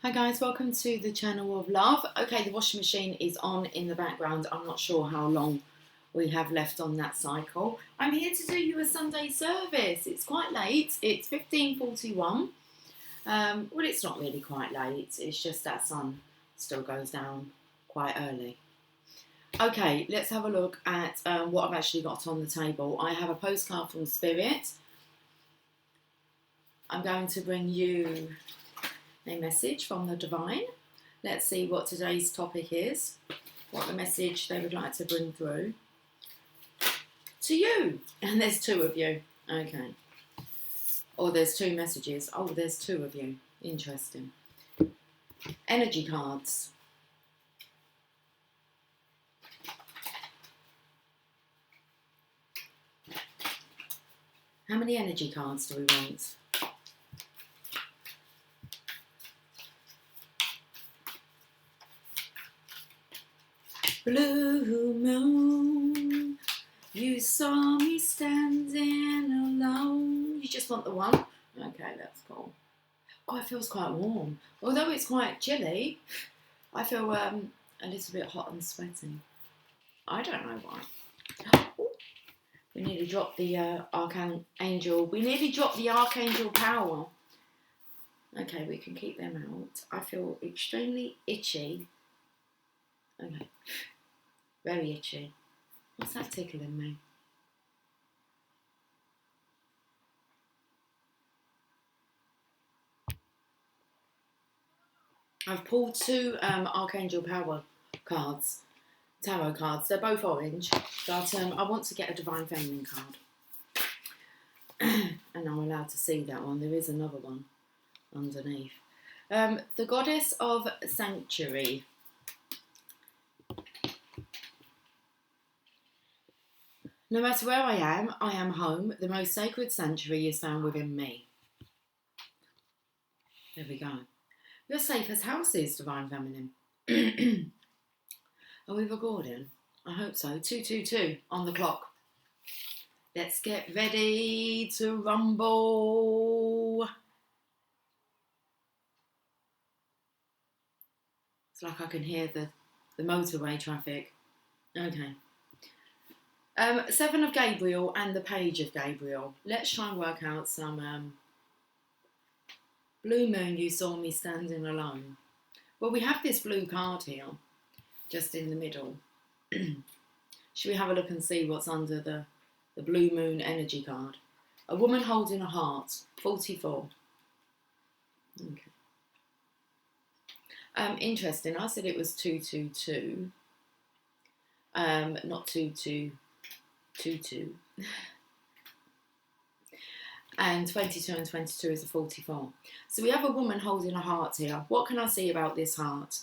Hi guys, welcome to the channel of love. Okay, the washing machine is on in the background. I'm not sure how long we have left on that cycle. I'm here to do you a Sunday service. It's quite late. It's 15:41. Well, it's not really quite late. It's just that sun still goes down quite early. Okay, let's have a look at what I've actually got on the table. I have a postcard from Spirit. I'm going to bring you a message from the divine. Let's see what today's topic is, what the message they would like to bring through to you. And there's two of you. Okay. Or there's two messages. Oh, there's two of you. Interesting. Energy cards. How many energy cards do we want? Blue moon, you saw me standing alone. You just want the one? Okay, that's cool. Oh, it feels quite warm. Although it's quite chilly, I feel a little bit hot and sweaty. I don't know why. We nearly dropped the archangel. We nearly dropped the archangel power. Okay, we can keep them out. I feel extremely itchy. Okay. Very itchy. What's that tickling me? I've pulled two Archangel Power cards, tarot cards. They're both orange, but I want to get a Divine Feminine card. And I'm allowed to see that one. There is another one underneath. The Goddess of Sanctuary. No matter where I am home. The most sacred sanctuary is found within me. There we go. Your safest house is Divine Feminine. Are we recording? I hope so. 222 on the clock. Let's get ready to rumble. It's like I can hear the motorway traffic. Okay. Seven of Gabriel and the Page of Gabriel. Let's try and work out some blue moon, you saw me standing alone. Well, we have this blue card here, just in the middle. Should we have a look and see what's under the blue moon energy card? A woman holding a heart, 44. Okay. Interesting. I said it was 222. Not 2222. And 22 and 22 is a 44. So we have a woman holding a heart here. What can I see about this heart?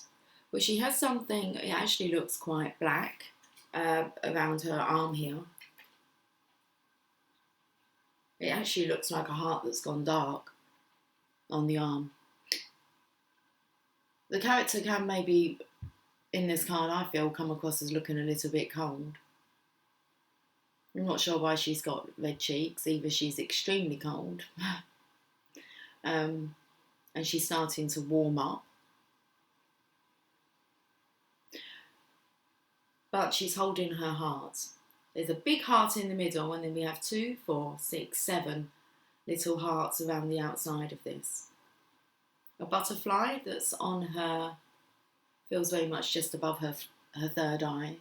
Well, she has something, it actually looks quite black around her arm here. It actually looks like a heart that's gone dark on the arm. The character can maybe, in this card, I feel, come across as looking a little bit cold. I'm not sure why she's got red cheeks. Either she's extremely cold and she's starting to warm up. But she's holding her heart. There's a big heart in the middle, and then we have 2, 4, 6, 7 little hearts around the outside of this. A butterfly that's on her, feels very much just above her third eye.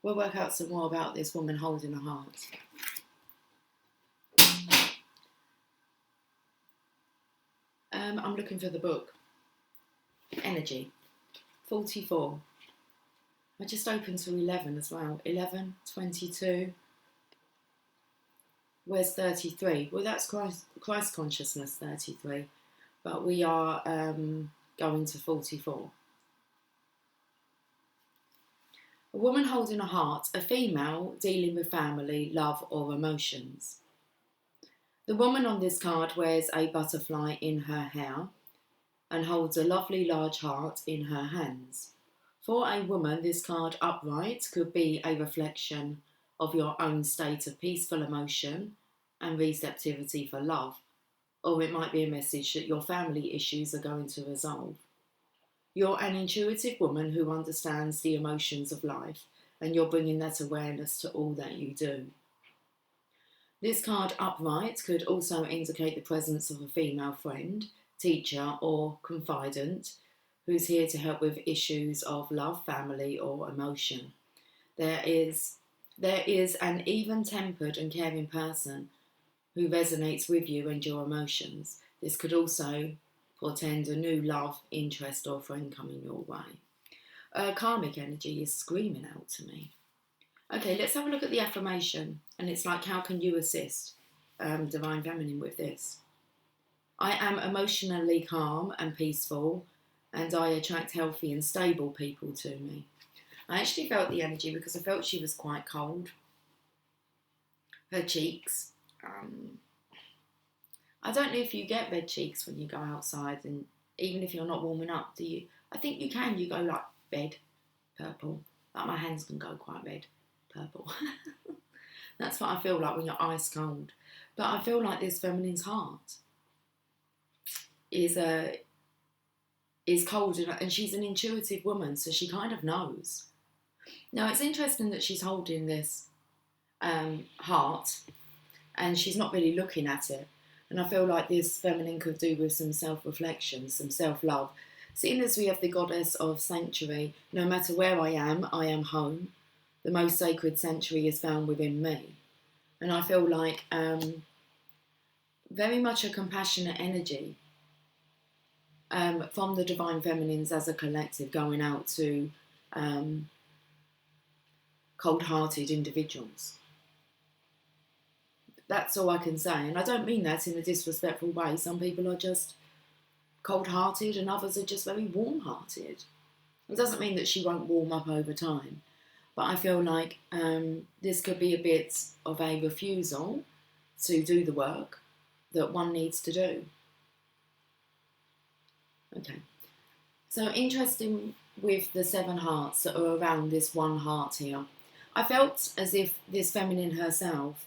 We'll work out some more about this woman holding a heart. I'm looking for the book. Energy. 44. I just opened to 11 as well. 11, 22. Where's 33? Well, that's Christ consciousness, 33. But we are going to 44. A woman holding a heart, a female dealing with family, love or emotions. The woman on this card wears a butterfly in her hair and holds a lovely large heart in her hands. For a woman, this card upright could be a reflection of your own state of peaceful emotion and receptivity for love. or it might be a message that your family issues are going to resolve. You're an intuitive woman who understands the emotions of life, and you're bringing that awareness to all that you do. This card upright could also indicate the presence of a female friend, teacher, or confidant who's here to help with issues of love, family, or emotion. There is an even-tempered and caring person who resonates with you and your emotions. This could also portend a new love, interest, or friend coming your way. Karmic energy is screaming out to me. Okay, let's have a look at the affirmation. And it's like, how can you assist Divine Feminine with this? I am emotionally calm and peaceful, and I attract healthy and stable people to me. I actually felt the energy because I felt she was quite cold. Her cheeks. I don't know if you get red cheeks when you go outside, and even if you're not warming up, do you? I think you can. You go like red, purple. Like my hands can go quite red, purple. That's what I feel like when you're ice cold. But I feel like this feminine's heart is cold, and she's an intuitive woman, so she kind of knows. Now, it's interesting that she's holding this heart, and she's not really looking at it. And I feel like this feminine could do with some self-reflection, some self-love. Seeing as we have the goddess of sanctuary, no matter where I am home. The most sacred sanctuary is found within me. And I feel like very much a compassionate energy from the Divine Feminines as a collective going out to cold-hearted individuals. That's all I can say. And I don't mean that in a disrespectful way. Some people are just cold-hearted and others are just very warm-hearted. It doesn't mean that she won't warm up over time. But I feel like this could be a bit of a refusal to do the work that one needs to do. Okay. So interesting with the 7 hearts that are around this one heart here. I felt as if this feminine herself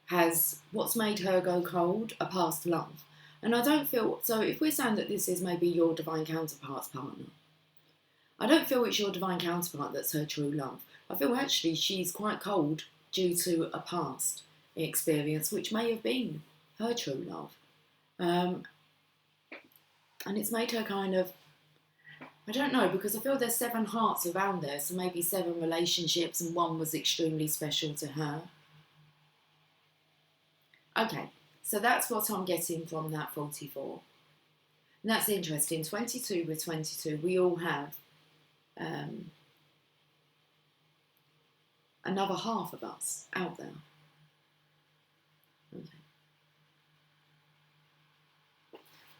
has what's made her go cold, a past love. And I don't feel, so if we're saying that this is maybe your divine counterpart's partner, I don't feel it's your divine counterpart that's her true love. I feel actually she's quite cold due to a past experience which may have been her true love. And it's made her kind of, I don't know, because I feel there's 7 hearts around there, so maybe 7 relationships and one was extremely special to her. Okay, so that's what I'm getting from that 44. And that's interesting. 22 with 22, we all have another half of us out there. Okay.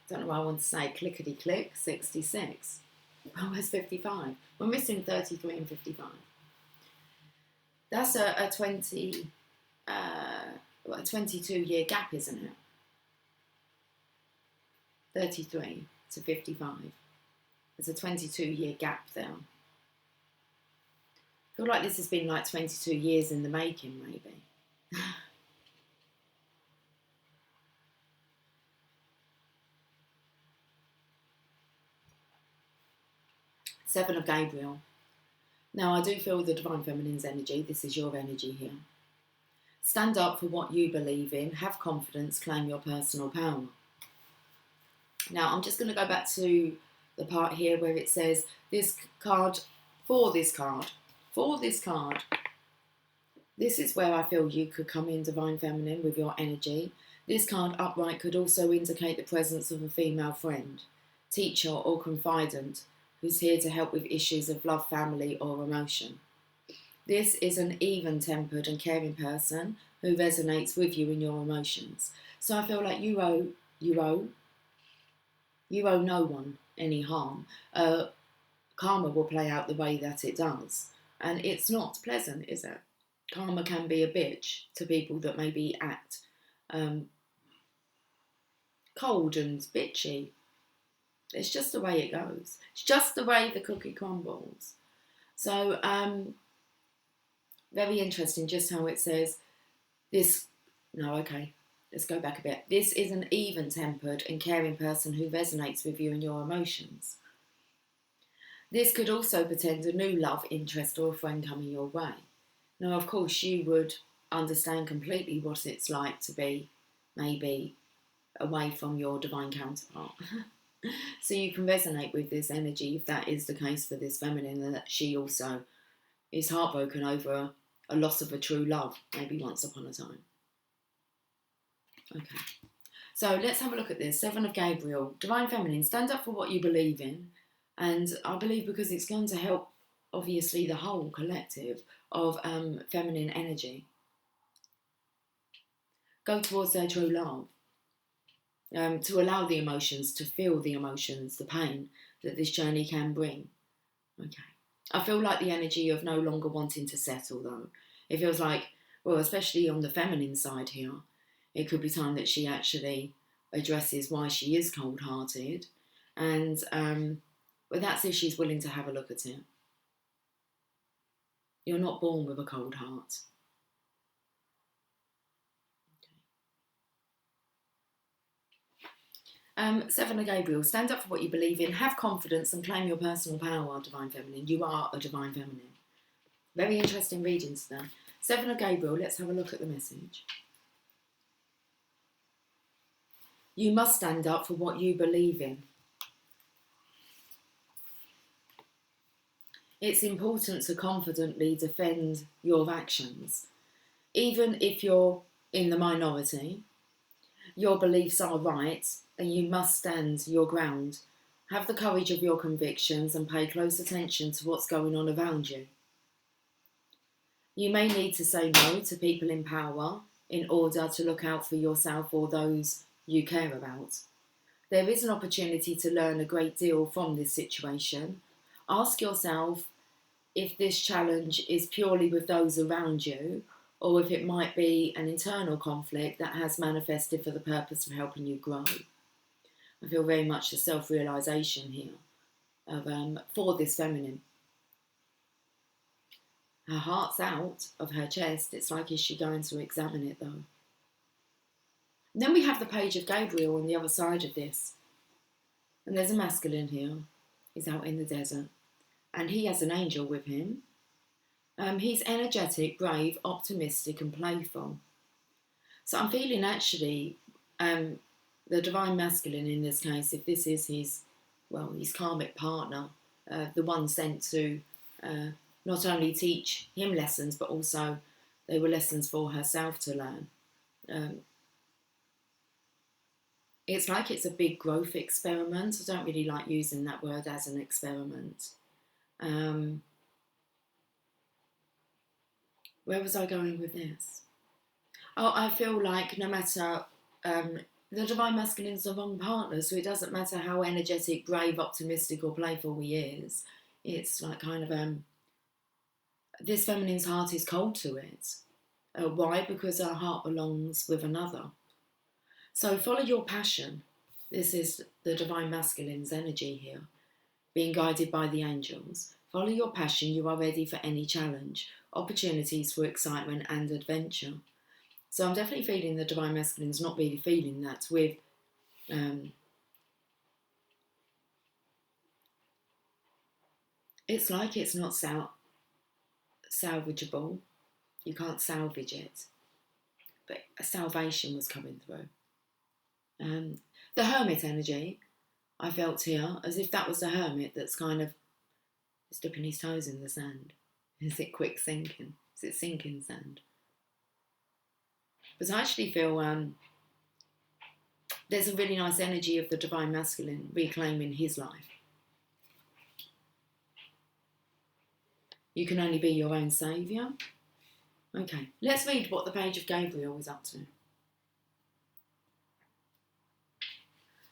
Don't know why I want to say clickety-click, 66. Oh, where's 55? We're missing 33 and 55. That's a 22-year gap, isn't it? 33 to 55. There's a 22-year gap there. I feel like this has been like 22 years in the making, maybe. 7 of Gabriel. Now, I do feel the Divine Feminine's energy. This is your energy here. Stand up for what you believe in. Have confidence. Claim your personal power. Now, I'm just going to go back to the part here where it says this card, for this card. This is where I feel you could come in, Divine Feminine, with your energy. This card upright could also indicate the presence of a female friend, teacher or confidant who's here to help with issues of love, family or emotion. This is an even-tempered and caring person who resonates with you in your emotions. So I feel like you owe no one any harm. Karma will play out the way that it does. And it's not pleasant, is it? Karma can be a bitch to people that maybe act cold and bitchy. It's just the way it goes. It's just the way the cookie crumbles. So, very interesting just how it says this. No, okay. let's go back a bit. This is an even-tempered and caring person who resonates with you and your emotions. This could also portend a new love, interest, or a friend coming your way. Now, of course, you would understand completely what it's like to be maybe away from your divine counterpart. So you can resonate with this energy if that is the case for this feminine, and that she also is heartbroken over a loss of a true love, maybe once upon a time. Okay, so let's have a look at this. 7 of Gabriel. Divine Feminine, stand up for what you believe in. And I believe because it's going to help, obviously, the whole collective of feminine energy go towards their true love. To allow the emotions, to feel the emotions, the pain that this journey can bring. Okay. I feel like the energy of no longer wanting to settle, though. It feels like, well, especially on the feminine side here, it could be time that she actually addresses why she is cold-hearted. And well, that's if she's willing to have a look at it. You're not born with a cold heart. Okay. 7 of Gabriel, stand up for what you believe in, have confidence and claim your personal power, Divine Feminine. You are a Divine Feminine. Very interesting readings there. 7 of Gabriel, let's have a look at the message. You must stand up for what you believe in. It's important to confidently defend your actions. Even if you're in the minority, your beliefs are right and you must stand your ground. Have the courage of your convictions and pay close attention to what's going on around you. You may need to say no to people in power in order to look out for yourself or those you care about. There is an opportunity to learn a great deal from this situation. Ask yourself if this challenge is purely with those around you, or if it might be an internal conflict that has manifested for the purpose of helping you grow. I feel very much the self-realisation here for this feminine. Her heart's out of her chest. It's like, is she going to examine it though? And then we have the page of Gabriel on the other side of this. And there's a masculine here. He's out in the desert. And he has an angel with him. He's energetic, brave, optimistic and playful. So I'm feeling actually the divine masculine in this case, if this is his karmic partner, the one sent to not only teach him lessons, but also they were lessons for herself to learn. It's like it's a big growth experiment. I don't really like using that word as an experiment. Where was I going with this? Oh, I feel like no matter, the divine masculine is the wrong partner, so it doesn't matter how energetic, brave, optimistic or playful he is. It's like kind of, this feminine's heart is cold to it. Why? Because her heart belongs with another. So follow your passion. This is the divine masculine's energy here, being guided by the angels. Follow your passion. You are ready for any challenge, opportunities for excitement and adventure. So I'm definitely feeling the divine masculine's not really feeling that with it's like it's not salvageable. You can't salvage it. But a salvation was coming through. The hermit energy, I felt here, as if that was the hermit that's kind of dipping his toes in the sand. Is it quick sinking? Is it sinking sand? But I actually feel there's a really nice energy of the divine masculine reclaiming his life. You can only be your own saviour. Okay, let's read what the page of Gabriel is up to.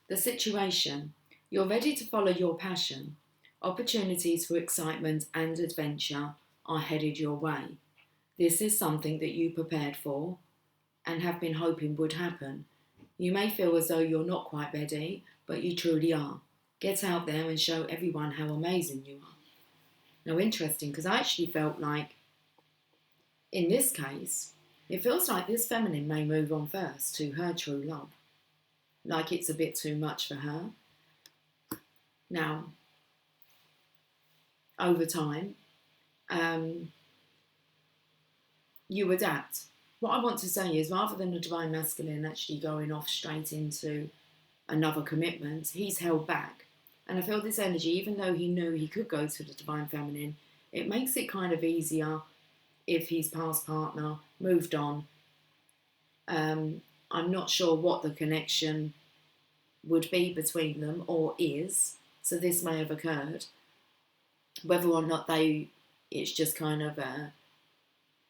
The situation. You're ready to follow your passion. Opportunities for excitement and adventure are headed your way. This is something that you prepared for and have been hoping would happen. You may feel as though you're not quite ready, but you truly are. Get out there and show everyone how amazing you are. Now, interesting, because I actually felt like, in this case, It feels like this feminine may move on first to her true love. Like it's a bit too much for her. Now, over time, you adapt. What I want to say is, rather than the divine masculine actually going off straight into another commitment, he's held back. And I feel this energy, even though he knew he could go to the divine feminine, it makes it kind of easier if his past partner moved on. I'm not sure what the connection would be between them, or is, so this may have occurred. Whether or not it's just kind of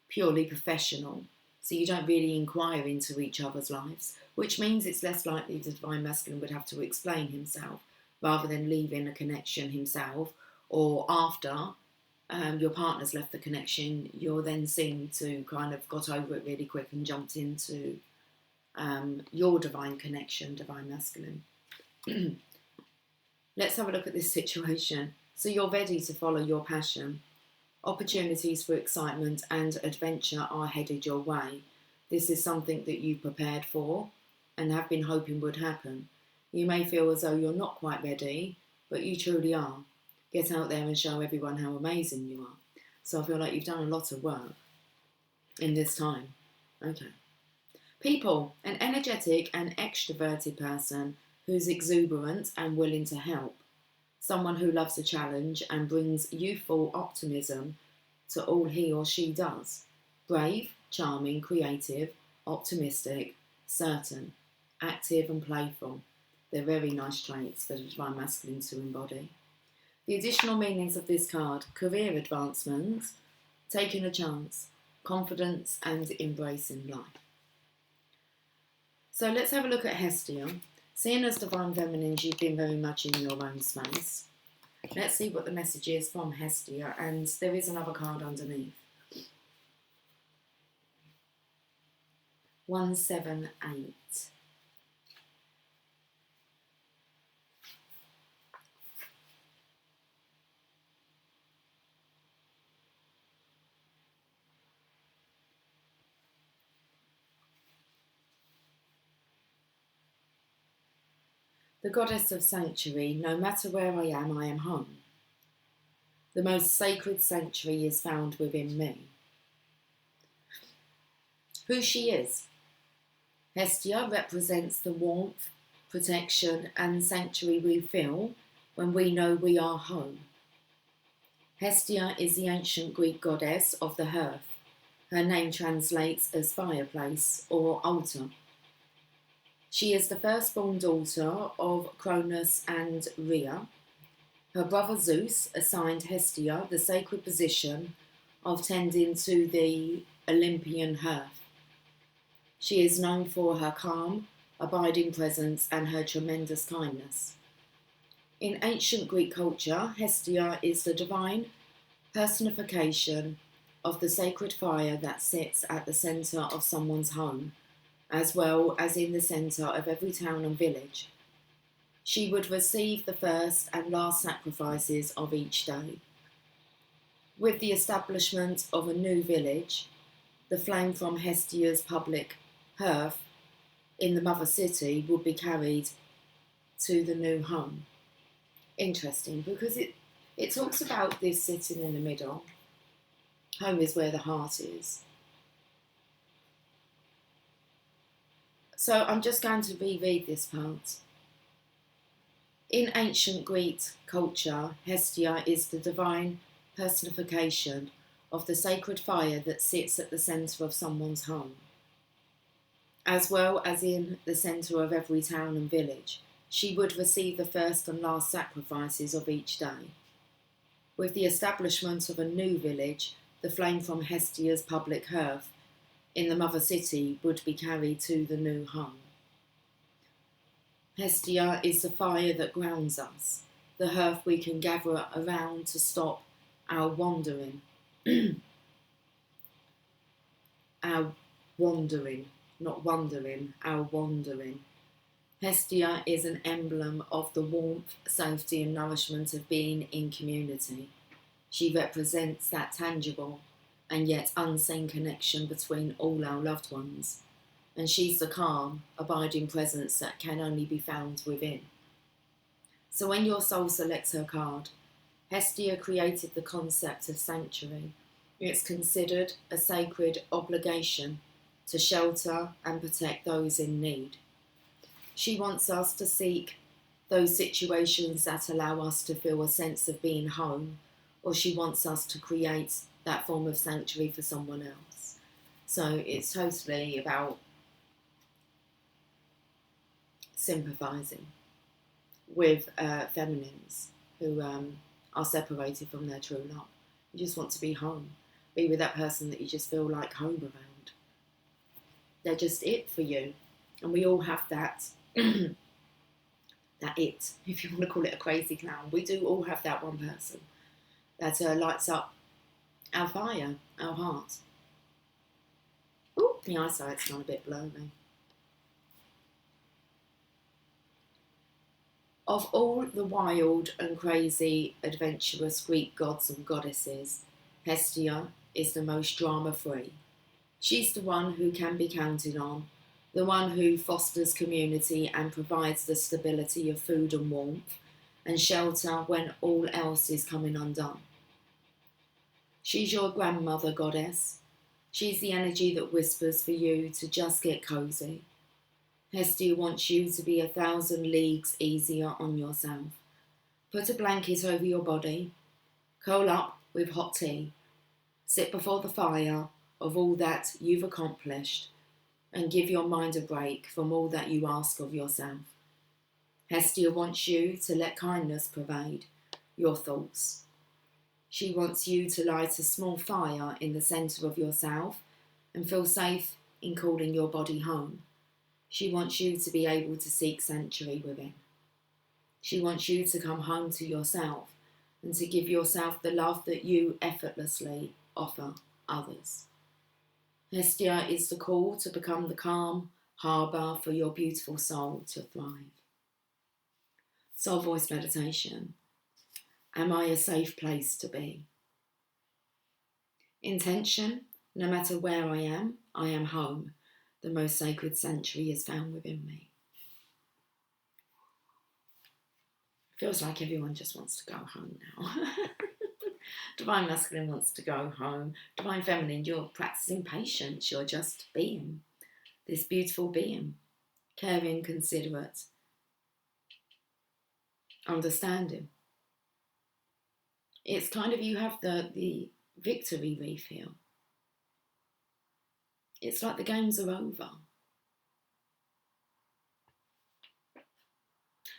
purely professional, so you don't really inquire into each other's lives, which means it's less likely the divine masculine would have to explain himself rather than leaving a connection himself, or after your partner's left the connection, you're then seen to kind of got over it really quick and jumped into your divine connection, divine masculine. Let's have a look at this situation. So you're ready to follow your passion. Opportunities for excitement and adventure are headed your way. This is something that you've prepared for and have been hoping would happen. You may feel as though you're not quite ready, but you truly are. Get out there and show everyone how amazing you are. So I feel like you've done a lot of work in this time. Okay. People, an energetic and extroverted person who's exuberant and willing to help. Someone who loves a challenge and brings youthful optimism to all he or she does. Brave, charming, creative, optimistic, certain, active and playful. They're very nice traits for the divine masculine to embody. The additional meanings of this card: career advancement, taking a chance, confidence and embracing life. So let's have a look at Hestia. Seeing as divine feminines, you've been very much in your own space. Let's see what the message is from Hestia, and there is another card underneath. 178. The goddess of sanctuary, no matter where I am home. The most sacred sanctuary is found within me. Who she is. Hestia represents the warmth, protection and sanctuary we feel when we know we are home. Hestia is the ancient Greek goddess of the hearth. Her name translates as fireplace or altar. She is the firstborn daughter of Cronus and Rhea. Her brother Zeus assigned Hestia the sacred position of tending to the Olympian hearth. She is known for her calm, abiding presence and her tremendous kindness. In ancient Greek culture, Hestia is the divine personification of the sacred fire that sits at the centre of someone's home, as well as in the centre of every town and village. She would receive the first and last sacrifices of each day. With the establishment of a new village, the flame from Hestia's public hearth in the mother city would be carried to the new home. Interesting, because it talks about this sitting in the middle. Home is where the heart is. So I'm just going to reread this part. In ancient Greek culture, Hestia is the divine personification of the sacred fire that sits at the centre of someone's home, as well as in the centre of every town and village. She would receive the first and last sacrifices of each day. With the establishment of a new village, the flame from Hestia's public hearth in the mother city would be carried to the new home. Hestia is the fire that grounds us, the hearth we can gather around to stop our wandering. Our wandering, not wondering, our wandering. Hestia is an emblem of the warmth, safety and nourishment of being in community. She represents that tangible and yet unseen connection between all our loved ones. And she's the calm, abiding presence that can only be found within. So when your soul selects her card, Hestia created the concept of sanctuary. It's considered a sacred obligation to shelter and protect those in need. She wants us to seek those situations that allow us to feel a sense of being home, or she wants us to create that form of sanctuary for someone else. So it's totally about sympathising with feminines who are separated from their true love. You just want to be home, be with that person that you just feel like home around. They're just it for you, and we all have that. That it, if you want to call it a crazy clown, we do all have that one person that lights up our fire, our heart. Ooh, the eyesight's gone a bit blurry. Of all the wild and crazy adventurous Greek gods and goddesses, Hestia is the most drama-free. She's the one who can be counted on, the one who fosters community and provides the stability of food and warmth and shelter when all else is coming undone. She's your grandmother goddess. She's the energy that whispers for you to just get cozy. Hestia wants you to be 1,000 leagues easier on yourself. Put a blanket over your body, curl up with hot tea, sit before the fire of all that you've accomplished, and give your mind a break from all that you ask of yourself. Hestia wants you to let kindness pervade your thoughts. She wants you to light a small fire in the centre of yourself and feel safe in calling your body home. She wants you to be able to seek sanctuary within. She wants you to come home to yourself and to give yourself the love that you effortlessly offer others. Hestia is the call to become the calm harbour for your beautiful soul to thrive. Soul voice meditation. Am I a safe place to be? Intention. No matter where I am home. The most sacred sanctuary is found within me. Feels like everyone just wants to go home now. Divine Masculine wants to go home. Divine Feminine, you're practicing patience. You're just being. This beautiful being. Caring, considerate. Understanding. It's kind of, you have the victory wreath here. It's like the games are over.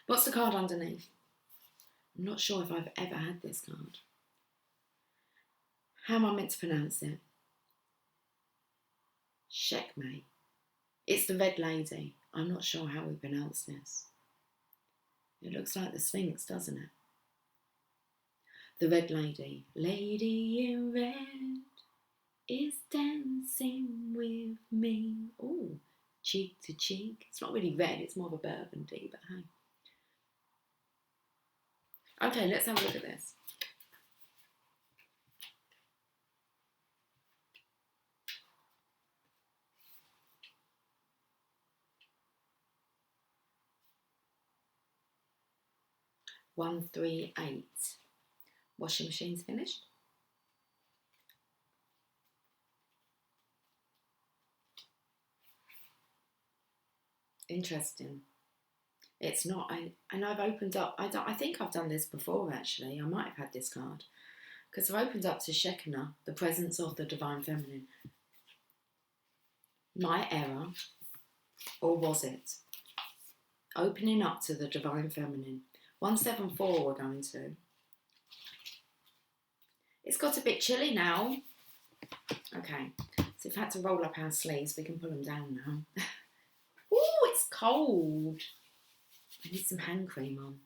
What's the card underneath? I'm not sure if I've ever had this card. How am I meant to pronounce it? Checkmate. It's the Red Lady. I'm not sure how we pronounce this. It looks like the Sphinx, doesn't it? The Red Lady. Lady in red is dancing with me. Oh, cheek to cheek. It's not really red, it's more of a burgundy, but hey. Okay, let's have a look at this. One, 3, 8. Washing machine's finished. Interesting. It's not, and I've opened up, I think I've done this before actually. I might have had this card. Because I've opened up to Shekinah, the presence of the Divine Feminine. My error, or was it? Opening up to the Divine Feminine. 174 we're going to. It's got a bit chilly now. Okay, so we've had to roll up our sleeves. We can pull them down now. Ooh, it's cold. I need some hand cream on.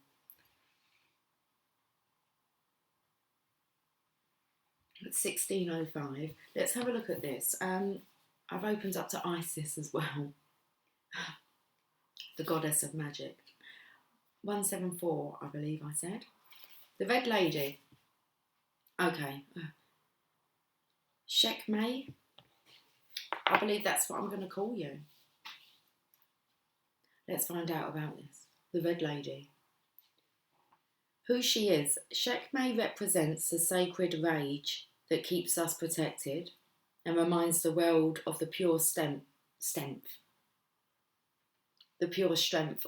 It's 16:05. Let's have a look at this. I've opened up to Isis as well. The goddess of magic. 174, I believe I said. The Red Lady. Okay. Checkmate. I believe that's what I'm going to call you. Let's find out about this. The Red Lady. Who she is. Checkmate represents the sacred rage that keeps us protected and reminds the world of the pure strength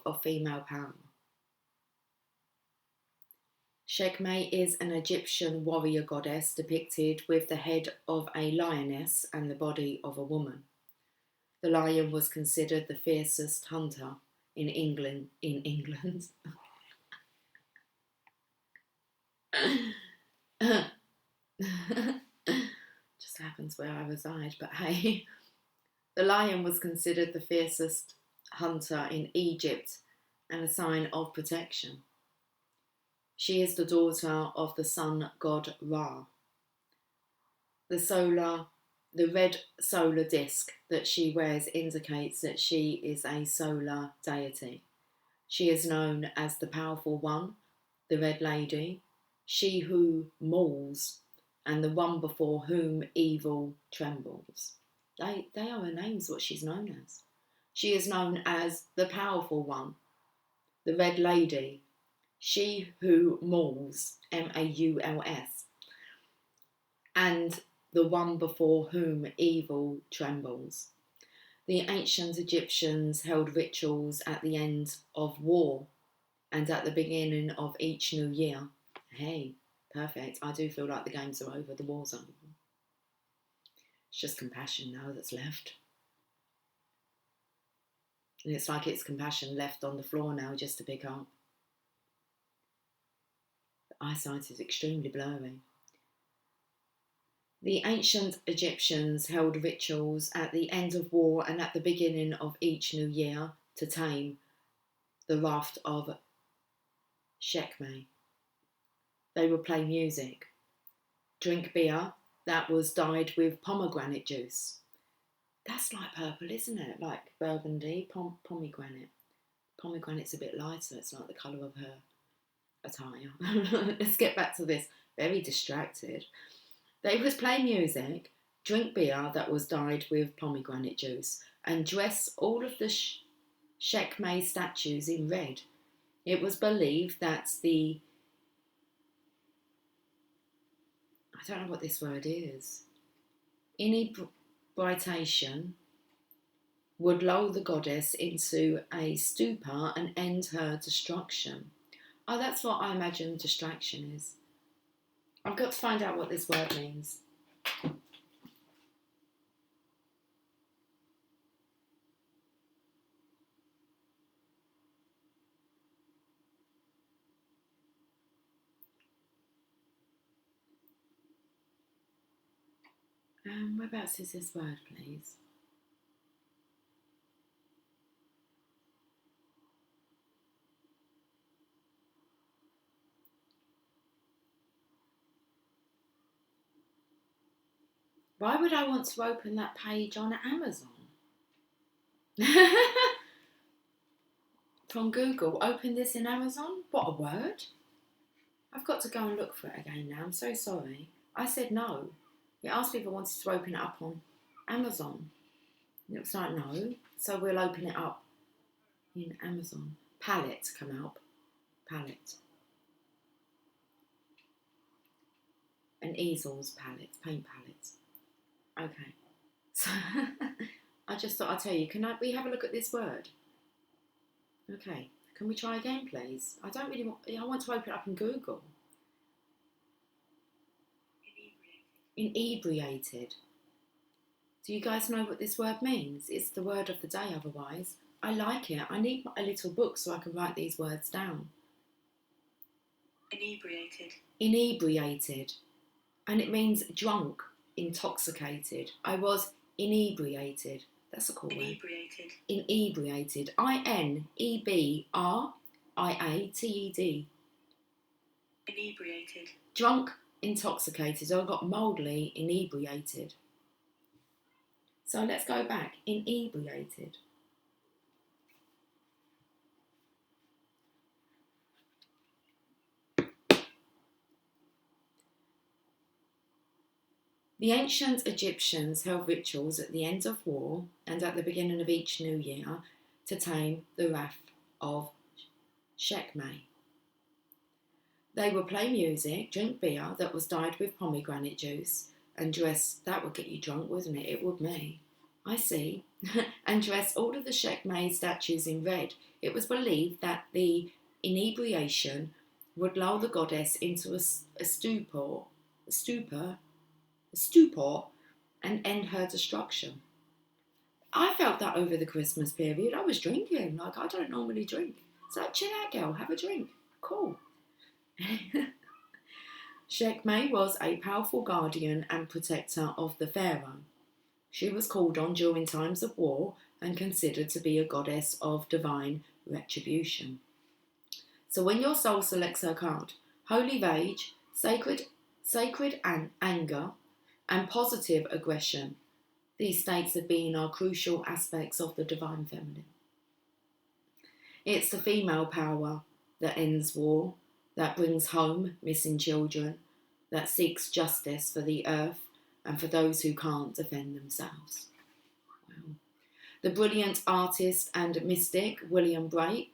of female power. Checkmate is an Egyptian warrior goddess depicted with the head of a lioness and the body of a woman. The lion was considered the fiercest hunter in England. Just happens where I reside, but hey. The lion was considered the fiercest hunter in Egypt and a sign of protection. She is the daughter of the sun god Ra. The red solar disk that she wears indicates that she is a solar deity. She is known as the powerful one, the Red Lady, she who mauls, and the one before whom evil trembles. They are her names, what she's known as. She is known as the powerful one, the Red Lady, she who mauls, M-A-U-L-S, and the one before whom evil trembles. The ancient Egyptians held rituals at the end of war and at the beginning of each new year. Hey, perfect. I do feel like the games are over, the war's over. It's just compassion now that's left. And it's like it's compassion left on the floor now just to pick up. The eyesight is extremely blurry. The ancient Egyptians held rituals at the end of war and at the beginning of each new year to tame the wrath of Checkmate. They would play music, drink beer that was dyed with pomegranate juice. That's like purple, isn't it? Like burgundy, pomegranate. Pomegranate's a bit lighter, it's like the colour of her attire. Let's get back to this. Very distracted. They would play music, drink beer that was dyed with pomegranate juice, and dress all of the Checkmate statues in red. It was believed that I don't know what this word is, inebriation would lull the goddess into a stupor and end her destruction. Oh, that's what I imagine distraction is. I've got to find out what this word means. Whereabouts is this word, please? Why would I want to open that page on Amazon? From Google, open this in Amazon? What a word. I've got to go and look for it again now. I'm so sorry. I said no. It asked me if I wanted to open it up on Amazon. It was like no. So we'll open it up in Amazon. Palette come out. Palette. An easels palette. Paint palette. Okay. So I just thought I'd tell you, we have a look at this word? Okay. Can we try again, please? I want to open it up in Google. Inebriated. Do you guys know what this word means? It's the word of the day otherwise. I like it. I need a little book so I can write these words down. Inebriated. Inebriated. And it means drunk, intoxicated. I was inebriated. That's a cool word. Inebriated. Inebriated. I-N-E-B-R-I-A-T-E-D. Inebriated. Drunk, intoxicated. I got mildly inebriated. So let's go back. Inebriated. The ancient Egyptians held rituals at the end of war and at the beginning of each new year to tame the wrath of Sekhmet. They would play music, drink beer that was dyed with pomegranate juice, and dress. That would get you drunk, wouldn't it? It would me. I see. And dress all of the Sekhmet statues in red. It was believed that the inebriation would lull the goddess into a stupor, and end her destruction. I felt that over the Christmas period. I was drinking. Like, I don't normally drink. So, chill out, girl. Have a drink. Cool. Sekhmet was a powerful guardian and protector of the pharaoh. She was called on during times of war and considered to be a goddess of divine retribution. So when your soul selects her card, holy rage, sacred anger, and positive aggression, these states of being are crucial aspects of the divine feminine. It's the female power that ends war, that brings home missing children, that seeks justice for the earth and for those who can't defend themselves. Wow. The brilliant artist and mystic William Blake.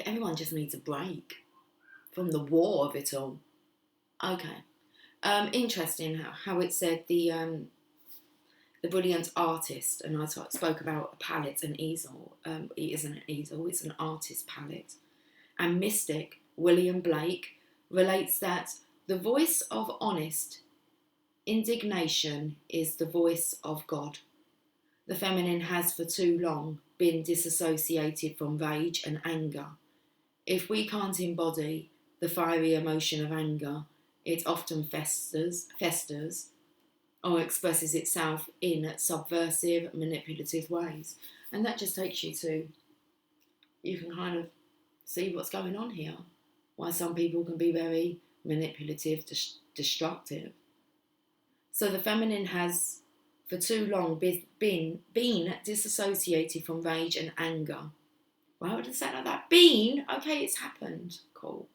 Everyone just needs a break from the war of it all. Okay. Interesting how it said the brilliant artist, and I spoke about a palette, an easel. It isn't an easel, it's an artist's palette. And mystic William Blake relates that the voice of honest indignation is the voice of God. The feminine has for too long been disassociated from rage and anger. If we can't embody the fiery emotion of anger, it often festers or expresses itself in subversive, manipulative ways. And that just takes you to, you can kind of see what's going on here. Why some people can be very manipulative, destructive. So the feminine has for too long been disassociated from rage and anger. Why would it say like that? Been? Okay, it's happened. Cool.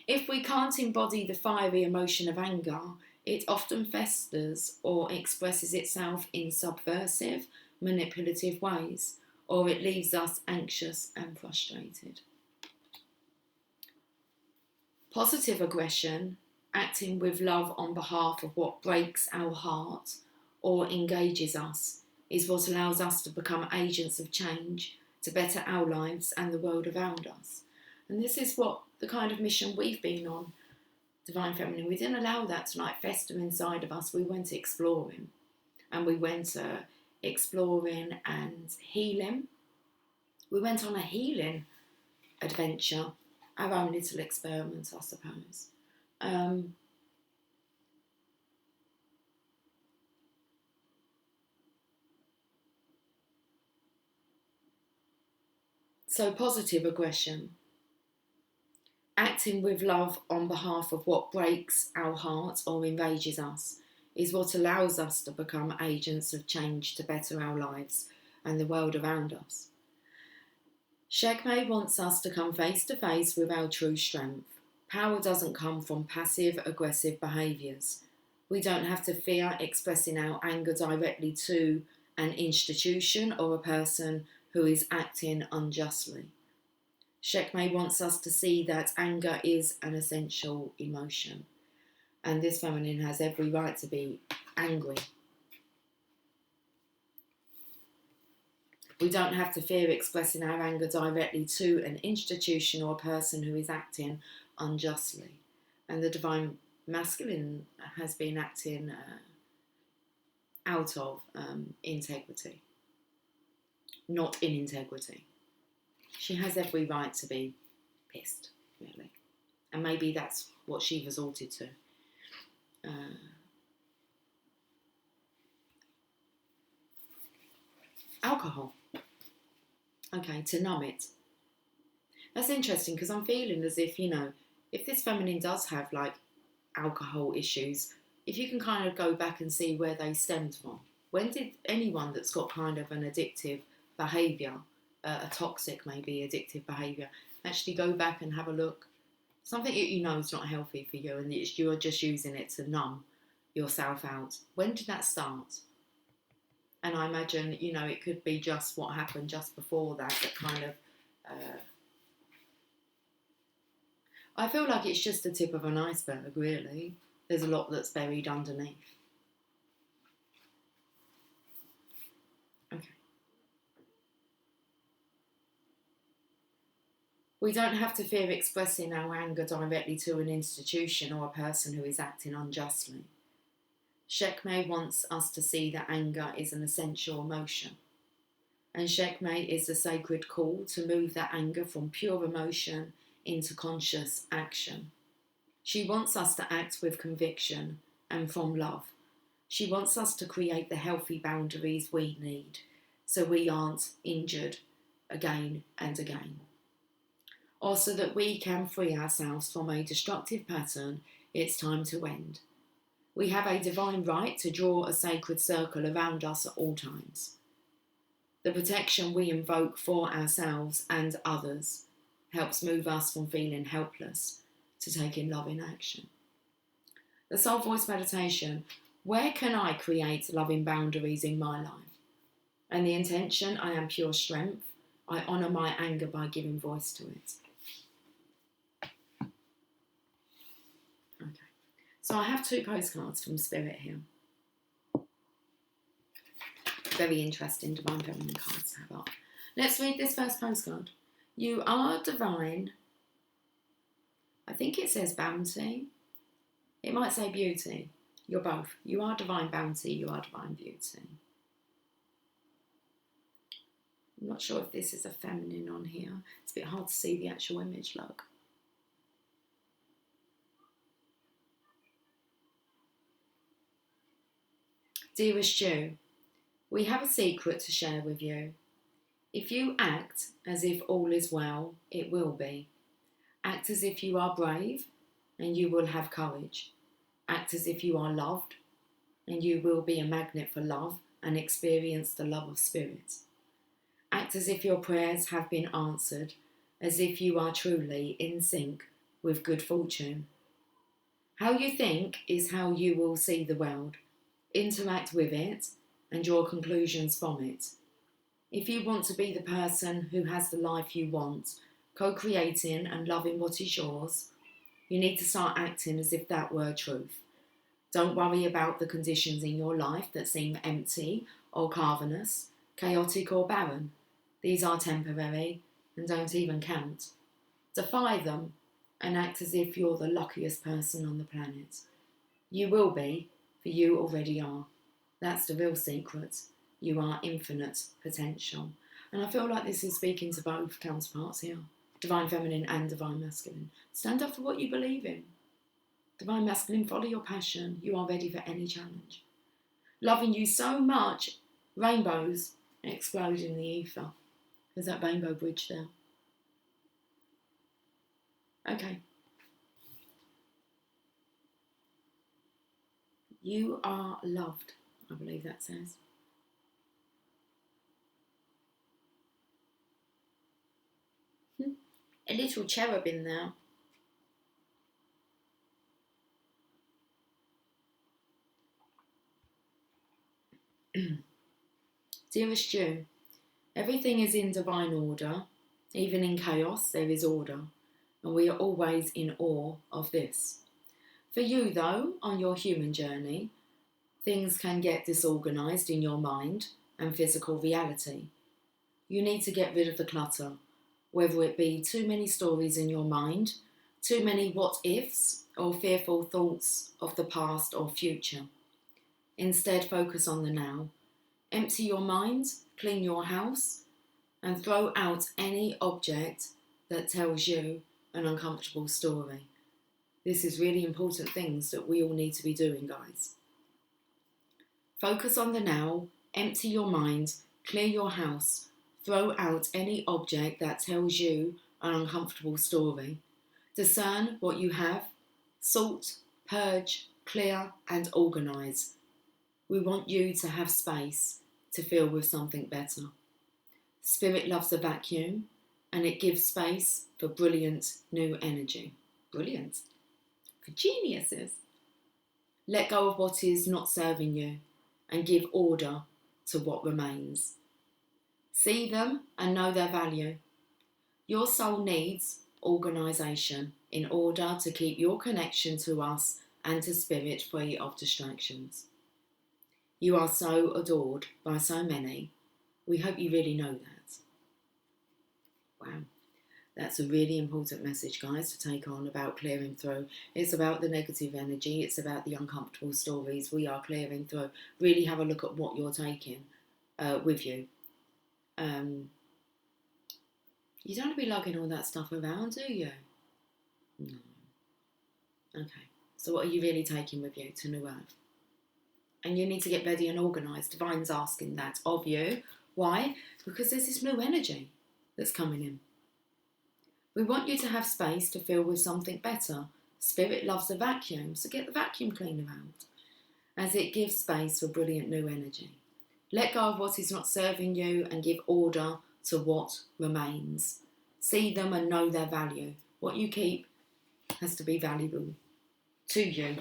If we can't embody the fiery emotion of anger, it often festers or expresses itself in subversive, manipulative ways, or it leaves us anxious and frustrated. Positive aggression, acting with love on behalf of what breaks our heart or engages us, is what allows us to become agents of change to better our lives and the world around us. And this is what the kind of mission we've been on, Divine Feminine. We didn't allow that to fester inside of us. We went exploring. And we went exploring and healing. We went on a healing adventure, our own little experiment, I suppose. So positive aggression, acting with love on behalf of what breaks our heart or enrages us, is what allows us to become agents of change to better our lives and the world around us. Sekhmet wants us to come face to face with our true strength. Power doesn't come from passive, aggressive behaviours. We don't have to fear expressing our anger directly to an institution or a person who is acting unjustly. Sekhmet wants us to see that anger is an essential emotion, and this feminine has every right to be angry. We don't have to fear expressing our anger directly to an institution or a person who is acting unjustly. And the divine masculine has been acting out of integrity, not in integrity. She has every right to be pissed, really. And maybe that's what she resorted to. Alcohol. Okay, to numb it. That's interesting because I'm feeling as if, if this feminine does have alcohol issues, if you can kind of go back and see where they stemmed from. When did anyone that's got kind of an addictive behaviour, a toxic maybe addictive behaviour, Actually go back and have a look. Something that you know is not healthy for you and you're just using it to numb yourself out. When did that start? And I imagine, it could be just what happened just before that kind of... I feel like it's just the tip of an iceberg, really. There's a lot that's buried underneath. Okay. We don't have to fear expressing our anger directly to an institution or a person who is acting unjustly. Shekme wants us to see that anger is an essential emotion. And Shekme is the sacred call to move that anger from pure emotion into conscious action. She wants us to act with conviction and from love. She wants us to create the healthy boundaries we need so we aren't injured again and again. Or so that we can free ourselves from a destructive pattern it's time to end. We have a divine right to draw a sacred circle around us at all times. The protection we invoke for ourselves and others helps move us from feeling helpless to taking loving action. The Soul Voice Meditation, where can I create loving boundaries in my life? And the intention, I am pure strength. I honour my anger by giving voice to it. Okay, so I have 2 postcards from Spirit here. Very interesting Divine Feminine cards to have up. Let's read this first postcard. You are divine. I think it says bounty. It might say beauty. You're both. You are divine bounty. You are divine beauty. I'm not sure if this is a feminine on here. It's a bit hard to see the actual image, look. Dearest you, we have a secret to share with you. If you act as if all is well, it will be. Act as if you are brave, and you will have courage. Act as if you are loved, and you will be a magnet for love and experience the love of spirit. Act as if your prayers have been answered, as if you are truly in sync with good fortune. How you think is how you will see the world. Interact with it and draw conclusions from it. If you want to be the person who has the life you want, co-creating and loving what is yours, you need to start acting as if that were truth. Don't worry about the conditions in your life that seem empty or cavernous, chaotic or barren. These are temporary and don't even count. Defy them and act as if you're the luckiest person on the planet. You will be, for you already are. That's the real secret. You are infinite potential. And I feel like this is speaking to both counterparts here. Divine Feminine and Divine Masculine. Stand up for what you believe in. Divine Masculine, follow your passion. You are ready for any challenge. Loving you so much, rainbows explode in the ether. There's that rainbow bridge there. Okay. You are loved, I believe that says. A little cherub in there. Dearest you, everything is in divine order. Even in chaos, there is order. And we are always in awe of this. For you, though, on your human journey, things can get disorganised in your mind and physical reality. You need to get rid of the clutter, whether it be too many stories in your mind, too many what-ifs, or fearful thoughts of the past or future. Instead, focus on the now. Empty your mind, clean your house, and throw out any object that tells you an uncomfortable story. This is really important things that we all need to be doing, guys. Focus on the now, empty your mind, clear your house, throw out any object that tells you an uncomfortable story. Discern what you have, sort, purge, clear and organise. We want you to have space to fill with something better. Spirit loves a vacuum, and it gives space for brilliant new energy. Brilliant. For geniuses. Let go of what is not serving you and give order to what remains. See them and know their value. Your soul needs organisation in order to keep your connection to us and to spirit free of distractions. You are so adored by so many. We hope you really know that. Wow. That's a really important message, guys, to take on about clearing through. It's about the negative energy. It's about the uncomfortable stories we are clearing through. Really have a look at what you're taking with you. You don't want to be lugging all that stuff around, do you? No. Okay. So what are you really taking with you to New Earth? And you need to get ready and organised. Divine's asking that of you. Why? Because there's this new energy that's coming in. We want you to have space to fill with something better. Spirit loves a vacuum, so get the vacuum cleaner out, as it gives space for brilliant new energy. Let go of what is not serving you and give order to what remains. See them and know their value. What you keep has to be valuable to you.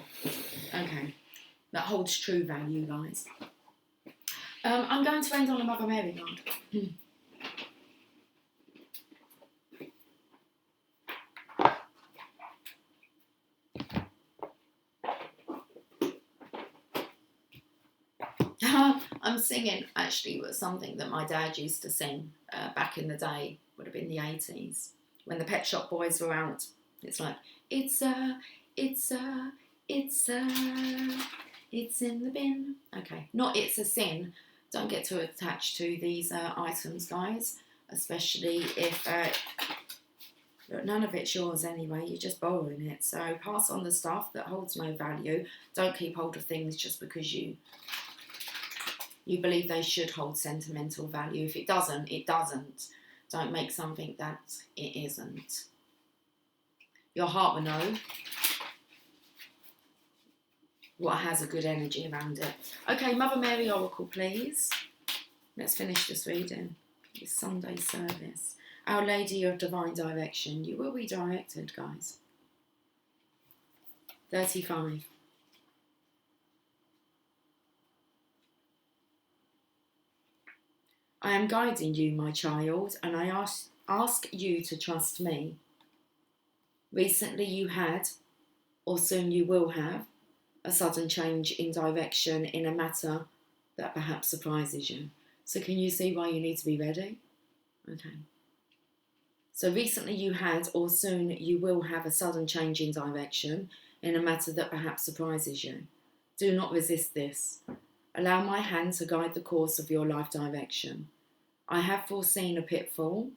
Okay, that holds true value, guys. I'm going to end on a Mother Mary card. I'm singing, actually, was something that my dad used to sing back in the day. Would have been the 80s, when the Pet Shop Boys were out. It's like, it's in the bin. Okay, not it's a sin. Don't get too attached to these items, guys, especially if none of it's yours anyway. You're just borrowing it. So pass on the stuff that holds no value. Don't keep hold of things just because you believe they should hold sentimental value. If it doesn't, it doesn't. Don't make something that it isn't. Your heart will know what has a good energy around it. Okay, Mother Mary Oracle, please. Let's finish this reading. This Sunday service. Our Lady of Divine Direction. You will be directed, guys. 35. I am guiding you, my child, and I ask you to trust me. Recently you had, or soon you will have, a sudden change in direction in a matter that perhaps surprises you. So can you see why you need to be ready? Okay. So recently you had, or soon you will have, a sudden change in direction in a matter that perhaps surprises you. Do not resist this. Allow my hand to guide the course of your life direction. I have foreseen a pitfall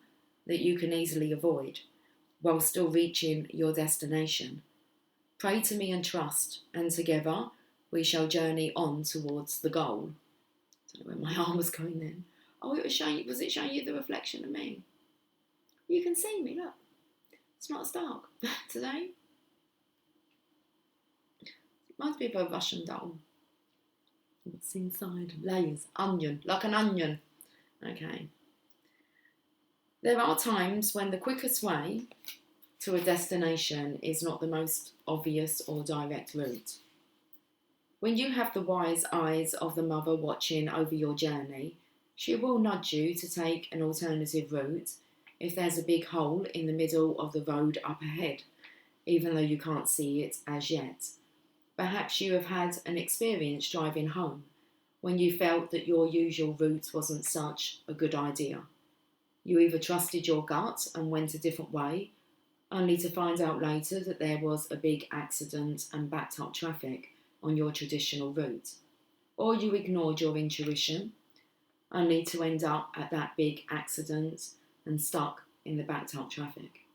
that you can easily avoid while still reaching your destination. Pray to me and trust, and together we shall journey on towards the goal. I don't know where my arm was going then. Oh, it was showing. Was it showing you the reflection of me? You can see me, look. It's not as dark today. It reminds me of a Russian doll. What's inside? Layers. Onion. Like an onion. Okay. There are times when the quickest way to a destination is not the most obvious or direct route. When you have the wise eyes of the mother watching over your journey, she will nudge you to take an alternative route if there's a big hole in the middle of the road up ahead, even though you can't see it as yet. Perhaps you have had an experience driving home when you felt that your usual route wasn't such a good idea. You either trusted your gut and went a different way, only to find out later that there was a big accident and backed up traffic on your traditional route, or you ignored your intuition, only to end up at that big accident and stuck in the backed up traffic.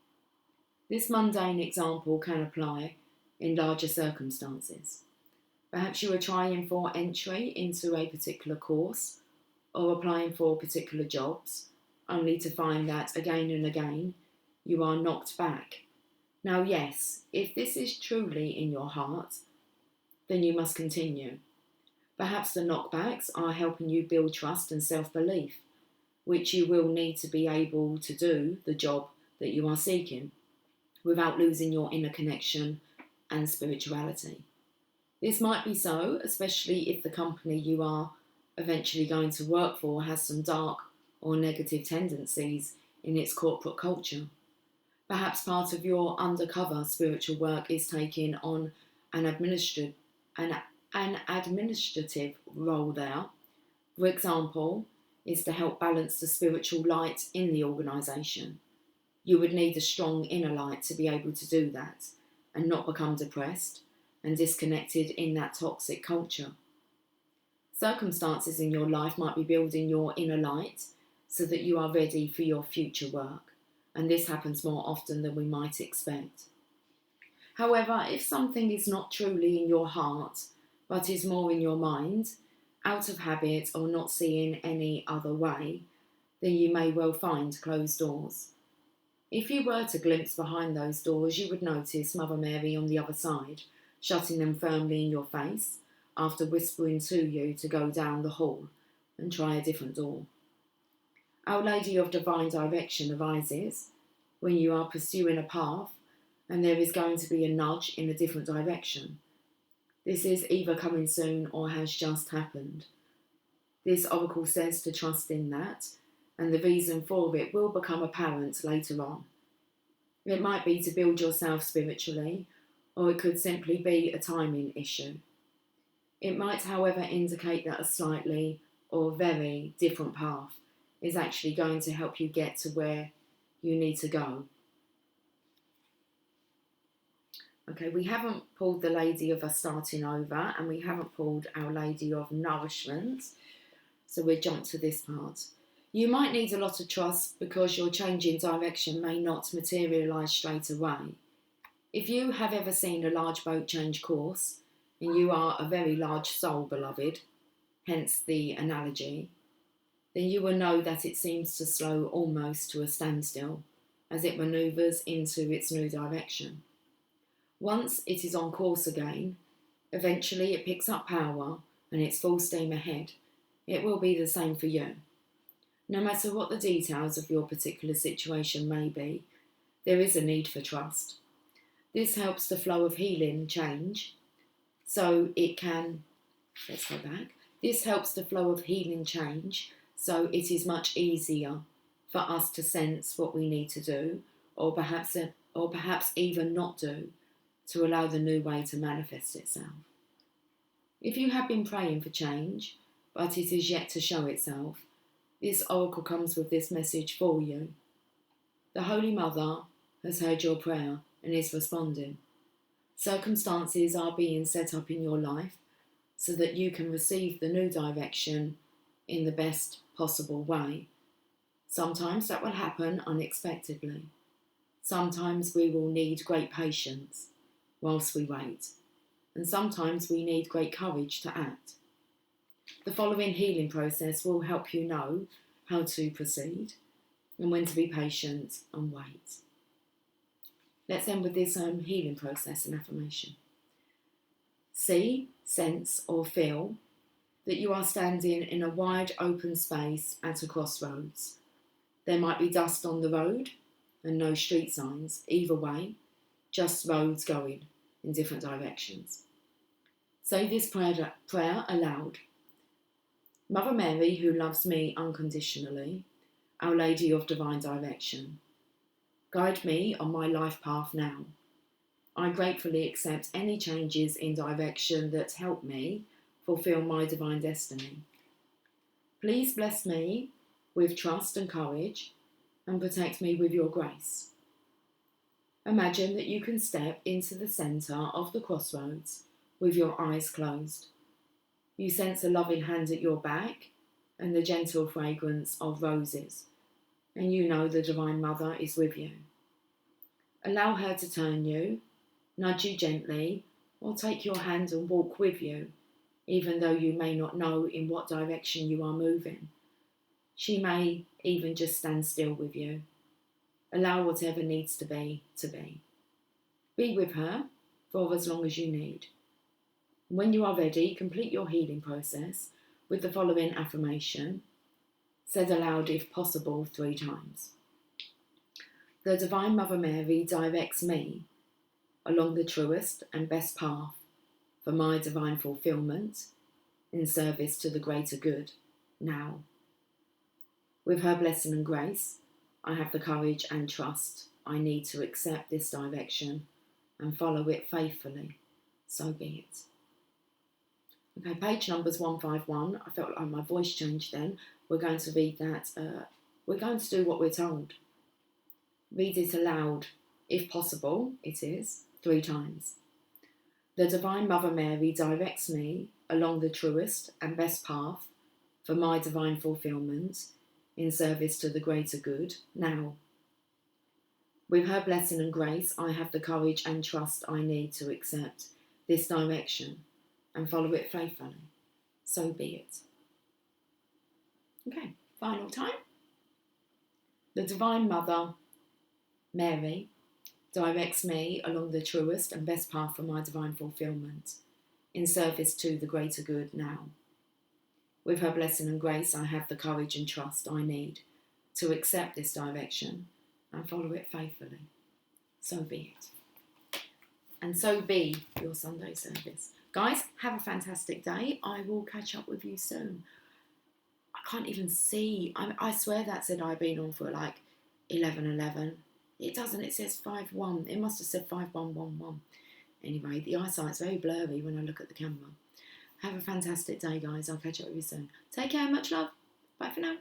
This mundane example can apply in larger circumstances. Perhaps you are trying for entry into a particular course or applying for particular jobs, only to find that again and again you are knocked back. Now, yes, if this is truly in your heart, then you must continue. Perhaps the knockbacks are helping you build trust and self-belief. which you will need to be able to do the job that you are seeking without losing your inner connection and spirituality. This might be so, especially if the company you are eventually going to work for has some dark or negative tendencies in its corporate culture. Perhaps part of your undercover spiritual work is taking on an administrative role there. For example, is to help balance the spiritual light in the organisation. You would need a strong inner light to be able to do that and not become depressed and disconnected in that toxic culture. Circumstances in your life might be building your inner light so that you are ready for your future work, and this happens more often than we might expect. However, if something is not truly in your heart, but is more in your mind, out of habit or not seeing any other way, then you may well find closed doors. If you were to glimpse behind those doors, you would notice Mother Mary on the other side, shutting them firmly in your face, after whispering to you to go down the hall and try a different door. Our Lady of Divine Direction arises when you are pursuing a path and there is going to be a nudge in a different direction. This is either coming soon or has just happened. This oracle says to trust in that, and the reason for it will become apparent later on. It might be to build yourself spiritually, or it could simply be a timing issue. It might, however, indicate that a slightly or very different path is actually going to help you get to where you need to go. Okay, we haven't pulled the Lady of us starting over, and we haven't pulled our Lady of Nourishment, so we'll jump to this part. You might need a lot of trust because your change in direction may not materialise straight away. If you have ever seen a large boat change course, and you are a very large soul, beloved, hence the analogy, then you will know that it seems to slow almost to a standstill as it manoeuvres into its new direction. Once it is on course again, eventually it picks up power and it's full steam ahead. It will be the same for you. No matter what the details of your particular situation may be, there is a need for trust. This helps the flow of healing change, so it can, let's go back. This helps the flow of healing change, so it is much easier for us to sense what we need to do, or perhaps even not do, to allow the new way to manifest itself. If you have been praying for change, but it is yet to show itself, this oracle comes with this message for you. The Holy Mother has heard your prayer and is responding. Circumstances are being set up in your life so that you can receive the new direction in the best possible way. Sometimes that will happen unexpectedly. Sometimes we will need great patience whilst we wait, and sometimes we need great courage to act. The following healing process will help you know how to proceed and when to be patient and wait. Let's end with this healing process and affirmation. See, sense or feel that you are standing in a wide open space at a crossroads. There might be dust on the road and no street signs. Either way, just roads going in different directions. Say this prayer aloud. Mother Mary, who loves me unconditionally, Our Lady of Divine Direction, guide me on my life path now. I gratefully accept any changes in direction that help me fulfill my divine destiny. Please bless me with trust and courage and protect me with your grace. Imagine that you can step into the centre of the crossroads with your eyes closed. You sense a loving hand at your back and the gentle fragrance of roses, and you know the Divine Mother is with you. Allow her to turn you, nudge you gently, or take your hand and walk with you, even though you may not know in what direction you are moving. She may even just stand still with you. Allow whatever needs to be to be. Be with her for as long as you need. When you are ready, complete your healing process with the following affirmation. said aloud if possible 3 times. The Divine Mother Mary directs me along the truest and best path for my divine fulfillment in service to the greater good now. With her blessing and grace, I have the courage and trust I need to accept this direction and follow it faithfully. So be it. Okay, page number's 151. I felt like my voice changed then. We're going to read that. We're going to do what we're told. Read it aloud, if possible, it is, 3 times. The Divine Mother Mary directs me along the truest and best path for my divine fulfillment in service to the greater good now. With her blessing and grace, I have the courage and trust I need to accept this direction and follow it faithfully. So be it. Okay, final time. The Divine Mother Mary directs me along the truest and best path for my divine fulfillment in service to the greater good now. With her blessing and grace, I have the courage and trust I need to accept this direction and follow it faithfully. So be it. And so be your Sunday service. Guys, have a fantastic day. I will catch up with you soon. I can't even see. I swear that said I've been on for like 11:11. It doesn't. It says 5:1. It must have said 5:1:11. Anyway, the eyesight's very blurry when I look at the camera. Have a fantastic day, guys. I'll catch up with you soon. Take care. Much love. Bye for now.